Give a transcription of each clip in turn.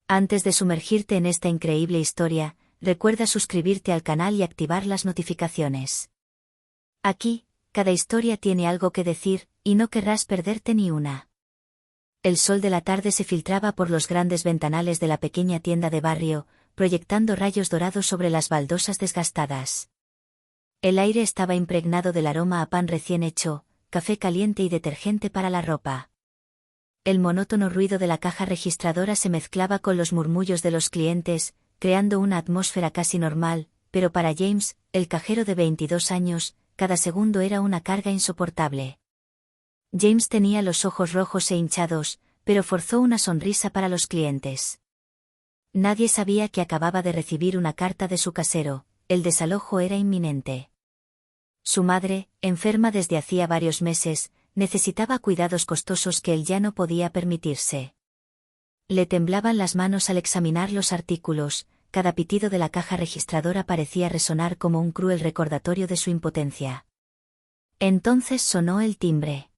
Antes de sumergirte en esta increíble historia, recuerda suscribirte al canal y activar las notificaciones. Aquí, cada historia tiene algo que decir, y no querrás perderte ni una. El sol de la tarde se filtraba por los grandes ventanales de la pequeña tienda de barrio, proyectando rayos dorados sobre las baldosas desgastadas. El aire estaba impregnado del aroma a pan recién hecho, café caliente y detergente para la ropa. El monótono ruido de la caja registradora se mezclaba con los murmullos de los clientes, creando una atmósfera casi normal, pero para James, el cajero de 22 años, cada segundo era una carga insoportable. James tenía los ojos rojos e hinchados, pero forzó una sonrisa para los clientes. Nadie sabía que acababa de recibir una carta de su casero, el desalojo era inminente. Su madre, enferma desde hacía varios meses, necesitaba cuidados costosos que él ya no podía permitirse. Le temblaban las manos al examinar los artículos, cada pitido de la caja registradora parecía resonar como un cruel recordatorio de su impotencia. Entonces sonó el timbre.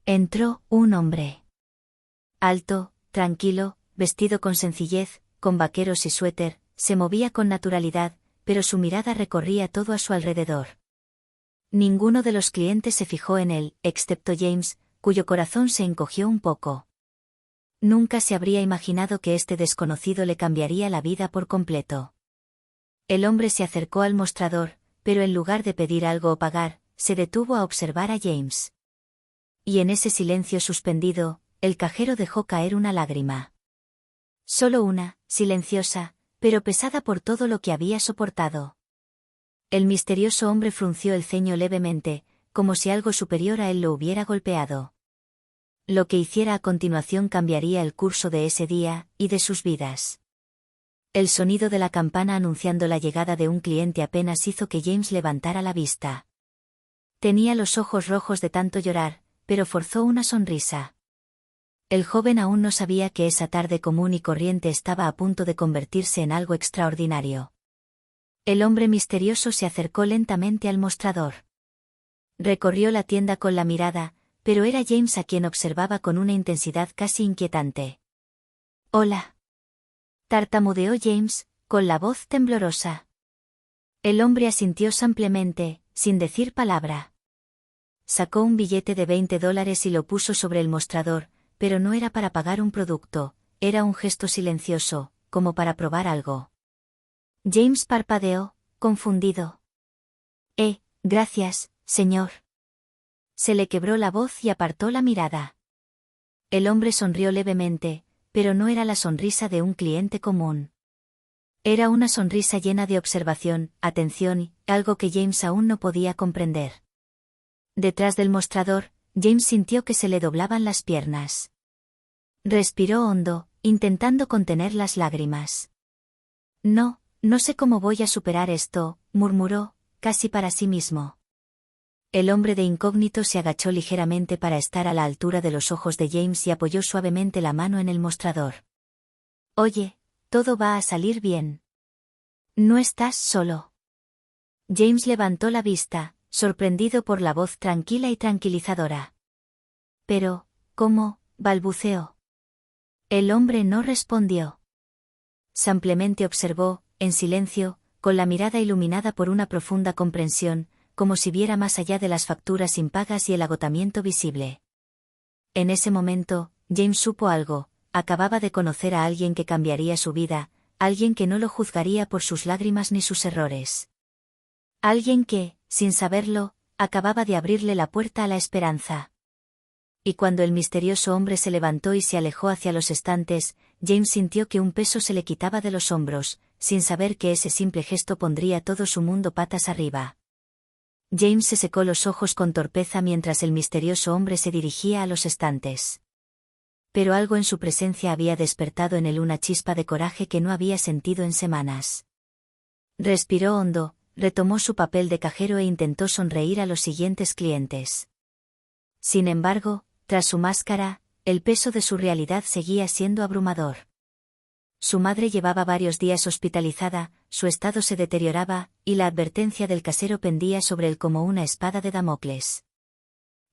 Entró un hombre. Alto, tranquilo, vestido con sencillez, con vaqueros y suéter, se movía con naturalidad, pero su mirada recorría todo a su alrededor. Ninguno de los clientes se fijó en él, excepto James, cuyo corazón se encogió un poco. Nunca se habría imaginado que este desconocido le cambiaría la vida por completo. El hombre se acercó al mostrador, pero en lugar de pedir algo o pagar, se detuvo a observar a James. Y en ese silencio suspendido, el cajero dejó caer una lágrima. Solo una, silenciosa, pero pesada por todo lo que había soportado. El misterioso hombre frunció el ceño levemente, como si algo superior a él lo hubiera golpeado. Lo que hiciera a continuación cambiaría el curso de ese día, y de sus vidas. El sonido de la campana anunciando la llegada de un cliente apenas hizo que James levantara la vista. Tenía los ojos rojos de tanto llorar, pero forzó una sonrisa. El joven aún no sabía que esa tarde común y corriente estaba a punto de convertirse en algo extraordinario. El hombre misterioso se acercó lentamente al mostrador. Recorrió la tienda con la mirada, pero era James a quien observaba con una intensidad casi inquietante. «Hola», tartamudeó James, con la voz temblorosa. El hombre asintió samplemente, sin decir palabra. Sacó un billete de $20 y lo puso sobre el mostrador, pero no era para pagar un producto, era un gesto silencioso, como para probar algo. James parpadeó, confundido. Gracias, señor». Se le quebró la voz y apartó la mirada. El hombre sonrió levemente, pero no era la sonrisa de un cliente común. Era una sonrisa llena de observación, atención y algo que James aún no podía comprender. Detrás del mostrador, James sintió que se le doblaban las piernas. Respiró hondo, intentando contener las lágrimas. No sé cómo voy a superar esto», murmuró, casi para sí mismo. El hombre de incógnito se agachó ligeramente para estar a la altura de los ojos de James y apoyó suavemente la mano en el mostrador. «Oye, todo va a salir bien. No estás solo». James levantó la vista, sorprendido por la voz tranquila y tranquilizadora. «Pero, ¿cómo?», balbuceó. El hombre no respondió. Simplemente observó, en silencio, con la mirada iluminada por una profunda comprensión, como si viera más allá de las facturas impagas y el agotamiento visible. En ese momento, James supo algo, acababa de conocer a alguien que cambiaría su vida, alguien que no lo juzgaría por sus lágrimas ni sus errores. Alguien que, sin saberlo, acababa de abrirle la puerta a la esperanza. Y cuando el misterioso hombre se levantó y se alejó hacia los estantes, James sintió que un peso se le quitaba de los hombros, sin saber que ese simple gesto pondría todo su mundo patas arriba. James se secó los ojos con torpeza mientras el misterioso hombre se dirigía a los estantes. Pero algo en su presencia había despertado en él una chispa de coraje que no había sentido en semanas. Respiró hondo, retomó su papel de cajero e intentó sonreír a los siguientes clientes. Sin embargo, tras su máscara, el peso de su realidad seguía siendo abrumador. Su madre llevaba varios días hospitalizada, su estado se deterioraba, y la advertencia del casero pendía sobre él como una espada de Damocles.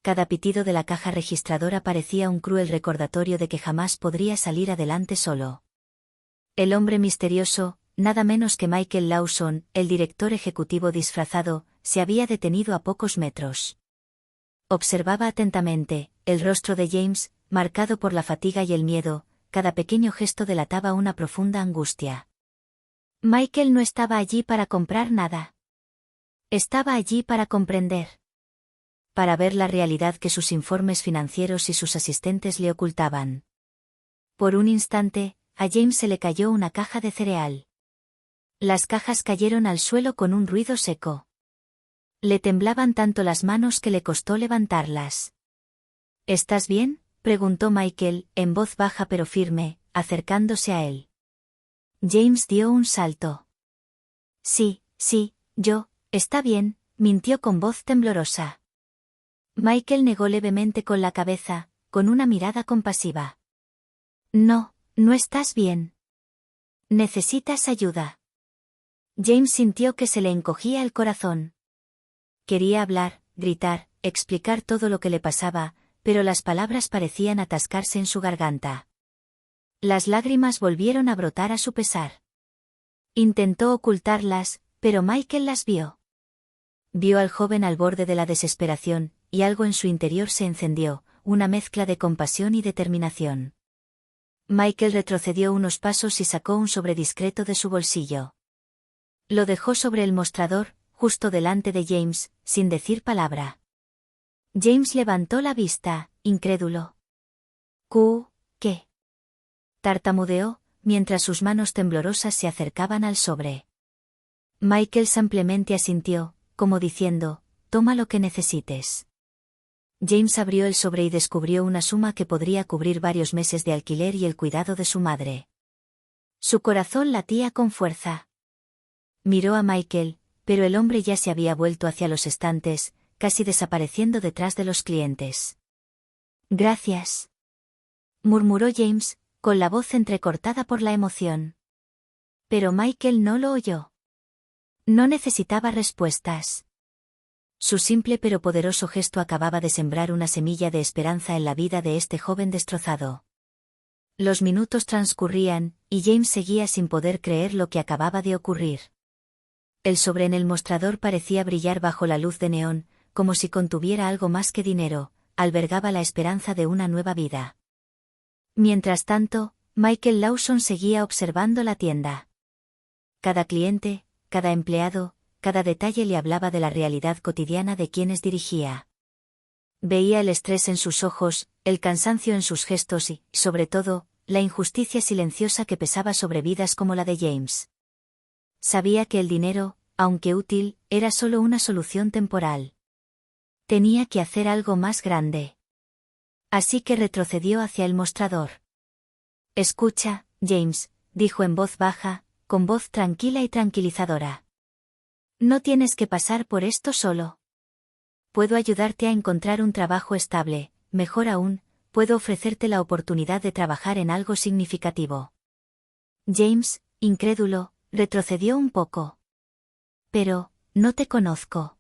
Cada pitido de la caja registradora parecía un cruel recordatorio de que jamás podría salir adelante solo. El hombre misterioso, nada menos que Michael Lawson, el director ejecutivo disfrazado, se había detenido a pocos metros. Observaba atentamente, el rostro de James, marcado por la fatiga y el miedo, cada pequeño gesto delataba una profunda angustia. Michael no estaba allí para comprar nada. Estaba allí para comprender. Para ver la realidad que sus informes financieros y sus asistentes le ocultaban. Por un instante, a James se le cayó una caja de cereal. Las cajas cayeron al suelo con un ruido seco. Le temblaban tanto las manos que le costó levantarlas. ¿Estás bien?, preguntó Michael, en voz baja pero firme, acercándose a él. James dio un salto. Sí, está bien, mintió con voz temblorosa. Michael negó levemente con la cabeza, con una mirada compasiva. No estás bien. Necesitas ayuda. James sintió que se le encogía el corazón. Quería hablar, gritar, explicar todo lo que le pasaba, pero las palabras parecían atascarse en su garganta. Las lágrimas volvieron a brotar a su pesar. Intentó ocultarlas, pero Michael las vio. Vio al joven al borde de la desesperación, y algo en su interior se encendió, una mezcla de compasión y determinación. Michael retrocedió unos pasos y sacó un sobre discreto de su bolsillo. Lo dejó sobre el mostrador, justo delante de James, sin decir palabra. James levantó la vista, incrédulo. ¿Qué? Tartamudeó, mientras sus manos temblorosas se acercaban al sobre. Michael simplemente asintió, como diciendo, toma lo que necesites. James abrió el sobre y descubrió una suma que podría cubrir varios meses de alquiler y el cuidado de su madre. Su corazón latía con fuerza. Miró a Michael, pero el hombre ya se había vuelto hacia los estantes, casi desapareciendo detrás de los clientes. Gracias, murmuró James, con la voz entrecortada por la emoción. Pero Michael no lo oyó. No necesitaba respuestas. Su simple pero poderoso gesto acababa de sembrar una semilla de esperanza en la vida de este joven destrozado. Los minutos transcurrían, y James seguía sin poder creer lo que acababa de ocurrir. El sobre en el mostrador parecía brillar bajo la luz de neón, como si contuviera algo más que dinero, albergaba la esperanza de una nueva vida. Mientras tanto, Michael Lawson seguía observando la tienda. Cada cliente, cada empleado, cada detalle le hablaba de la realidad cotidiana de quienes dirigía. Veía el estrés en sus ojos, el cansancio en sus gestos y, sobre todo, la injusticia silenciosa que pesaba sobre vidas como la de James. Sabía que el dinero, aunque útil, era solo una solución temporal. Tenía que hacer algo más grande. Así que retrocedió hacia el mostrador. Escucha, James, dijo en voz baja, con voz tranquila y tranquilizadora. No tienes que pasar por esto solo. Puedo ayudarte a encontrar un trabajo estable, mejor aún, puedo ofrecerte la oportunidad de trabajar en algo significativo. James, incrédulo, retrocedió un poco. Pero, no te conozco.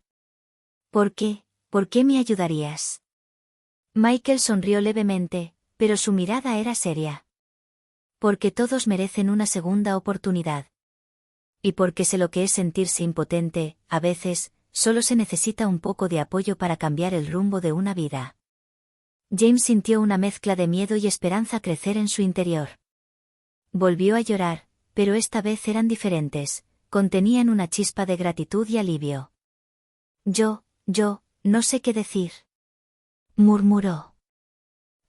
¿Por qué me ayudarías? Michael sonrió levemente, pero su mirada era seria. Porque todos merecen una segunda oportunidad. Y porque sé lo que es sentirse impotente, a veces, solo se necesita un poco de apoyo para cambiar el rumbo de una vida. James sintió una mezcla de miedo y esperanza crecer en su interior. Volvió a llorar, pero esta vez eran diferentes, contenían una chispa de gratitud y alivio. Yo, no sé qué decir. Murmuró.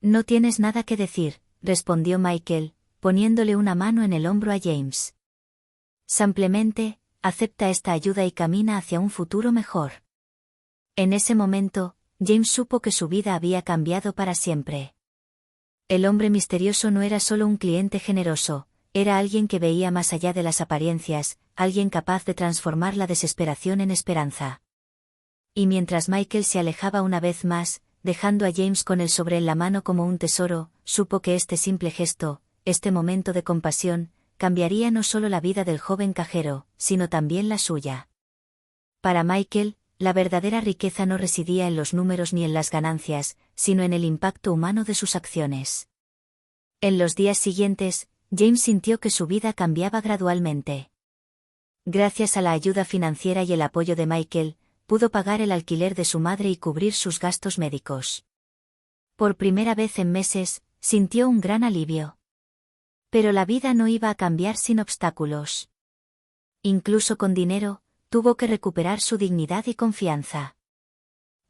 No tienes nada que decir, respondió Michael, poniéndole una mano en el hombro a James. Simplemente, acepta esta ayuda y camina hacia un futuro mejor. En ese momento, James supo que su vida había cambiado para siempre. El hombre misterioso no era solo un cliente generoso, era alguien que veía más allá de las apariencias, alguien capaz de transformar la desesperación en esperanza. Y mientras Michael se alejaba una vez más, dejando a James con el sobre en la mano como un tesoro, supo que este simple gesto, este momento de compasión, cambiaría no solo la vida del joven cajero, sino también la suya. Para Michael, la verdadera riqueza no residía en los números ni en las ganancias, sino en el impacto humano de sus acciones. En los días siguientes, James sintió que su vida cambiaba gradualmente. Gracias a la ayuda financiera y el apoyo de Michael, pudo pagar el alquiler de su madre y cubrir sus gastos médicos. Por primera vez en meses, sintió un gran alivio. Pero la vida no iba a cambiar sin obstáculos. Incluso con dinero, tuvo que recuperar su dignidad y confianza.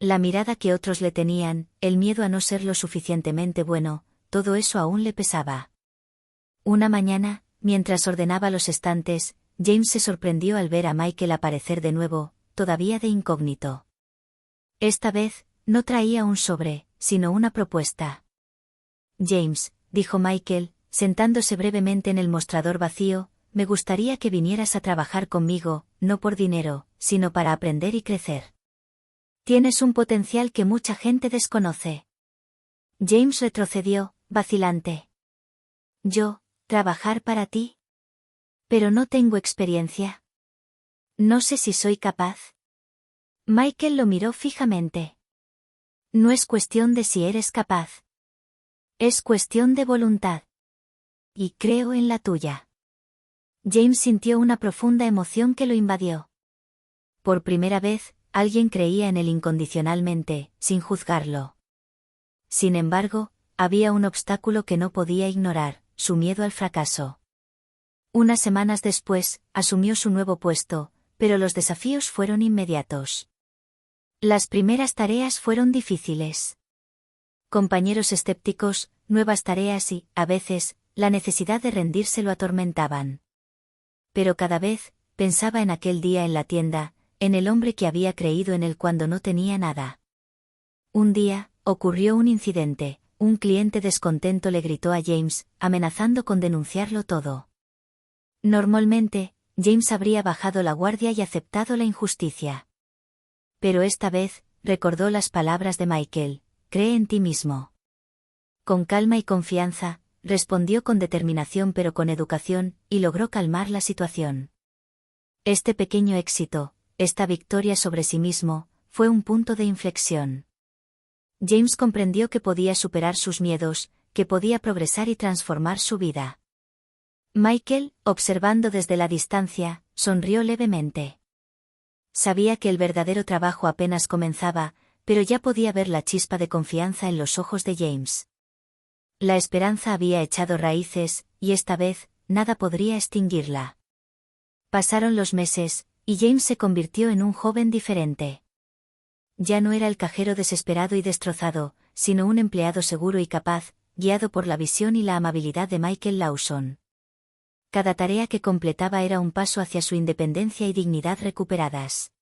La mirada que otros le tenían, el miedo a no ser lo suficientemente bueno, todo eso aún le pesaba. Una mañana, mientras ordenaba los estantes, James se sorprendió al ver a Michael aparecer de nuevo, todavía de incógnito. Esta vez, no traía un sobre, sino una propuesta. James, dijo Michael, sentándose brevemente en el mostrador vacío, me gustaría que vinieras a trabajar conmigo, no por dinero, sino para aprender y crecer. Tienes un potencial que mucha gente desconoce. James retrocedió, vacilante. ¿Yo, trabajar para ti? Pero no tengo experiencia. No sé si soy capaz. Michael lo miró fijamente. No es cuestión de si eres capaz. Es cuestión de voluntad. Y creo en la tuya. James sintió una profunda emoción que lo invadió. Por primera vez, alguien creía en él incondicionalmente, sin juzgarlo. Sin embargo, había un obstáculo que no podía ignorar, su miedo al fracaso. Unas semanas después, asumió su nuevo puesto, pero los desafíos fueron inmediatos. Las primeras tareas fueron difíciles. Compañeros escépticos, nuevas tareas y, a veces, la necesidad de rendirse lo atormentaban. Pero cada vez, pensaba en aquel día en la tienda, en el hombre que había creído en él cuando no tenía nada. Un día, ocurrió un incidente, un cliente descontento le gritó a James, amenazando con denunciarlo todo. Normalmente, James habría bajado la guardia y aceptado la injusticia. Pero esta vez, recordó las palabras de Michael, cree en ti mismo. Con calma y confianza, respondió con determinación pero con educación, y logró calmar la situación. Este pequeño éxito, esta victoria sobre sí mismo, fue un punto de inflexión. James comprendió que podía superar sus miedos, que podía progresar y transformar su vida. Michael, observando desde la distancia, sonrió levemente. Sabía que el verdadero trabajo apenas comenzaba, pero ya podía ver la chispa de confianza en los ojos de James. La esperanza había echado raíces, y esta vez, nada podría extinguirla. Pasaron los meses, y James se convirtió en un joven diferente. Ya no era el cajero desesperado y destrozado, sino un empleado seguro y capaz, guiado por la visión y la amabilidad de Michael Lawson. Cada tarea que completaba era un paso hacia su independencia y dignidad recuperadas.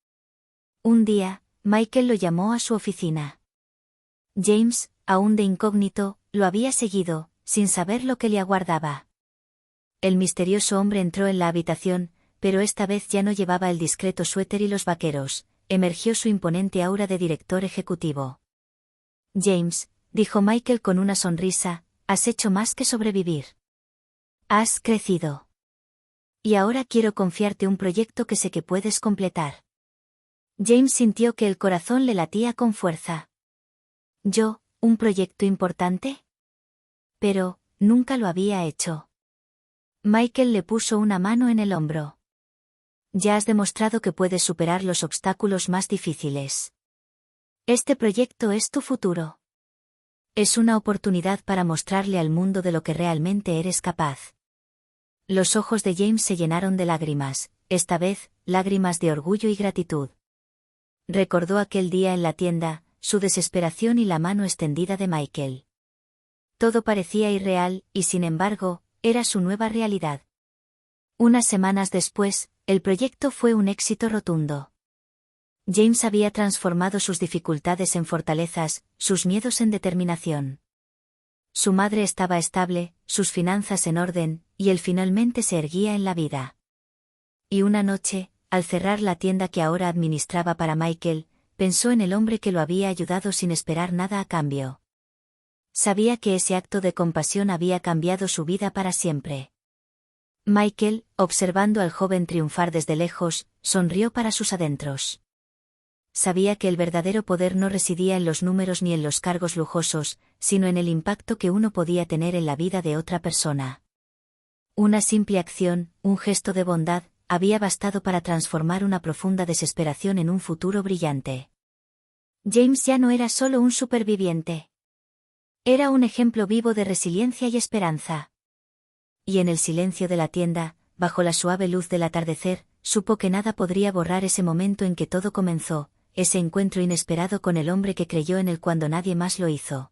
Un día, Michael lo llamó a su oficina. James, aún de incógnito, lo había seguido, sin saber lo que le aguardaba. El misterioso hombre entró en la habitación, pero esta vez ya no llevaba el discreto suéter y los vaqueros, emergió su imponente aura de director ejecutivo. James, dijo Michael con una sonrisa, has hecho más que sobrevivir. Has crecido. Y ahora quiero confiarte un proyecto que sé que puedes completar. James sintió que el corazón le latía con fuerza. ¿Yo, un proyecto importante? Pero, nunca lo había hecho. Michael le puso una mano en el hombro. Ya has demostrado que puedes superar los obstáculos más difíciles. Este proyecto es tu futuro. Es una oportunidad para mostrarle al mundo de lo que realmente eres capaz. Los ojos de James se llenaron de lágrimas, esta vez, lágrimas de orgullo y gratitud. Recordó aquel día en la tienda, su desesperación y la mano extendida de Michael. Todo parecía irreal, y sin embargo, era su nueva realidad. Unas semanas después, el proyecto fue un éxito rotundo. James había transformado sus dificultades en fortalezas, sus miedos en determinación. Su madre estaba estable, sus finanzas en orden, y él finalmente se erguía en la vida. Y una noche, al cerrar la tienda que ahora administraba para Michael, pensó en el hombre que lo había ayudado sin esperar nada a cambio. Sabía que ese acto de compasión había cambiado su vida para siempre. Michael, observando al joven triunfar desde lejos, sonrió para sus adentros. Sabía que el verdadero poder no residía en los números ni en los cargos lujosos, sino en el impacto que uno podía tener en la vida de otra persona. Una simple acción, un gesto de bondad, había bastado para transformar una profunda desesperación en un futuro brillante. James ya no era solo un superviviente. Era un ejemplo vivo de resiliencia y esperanza. Y en el silencio de la tienda, bajo la suave luz del atardecer, supo que nada podría borrar ese momento en que todo comenzó, ese encuentro inesperado con el hombre que creyó en él cuando nadie más lo hizo.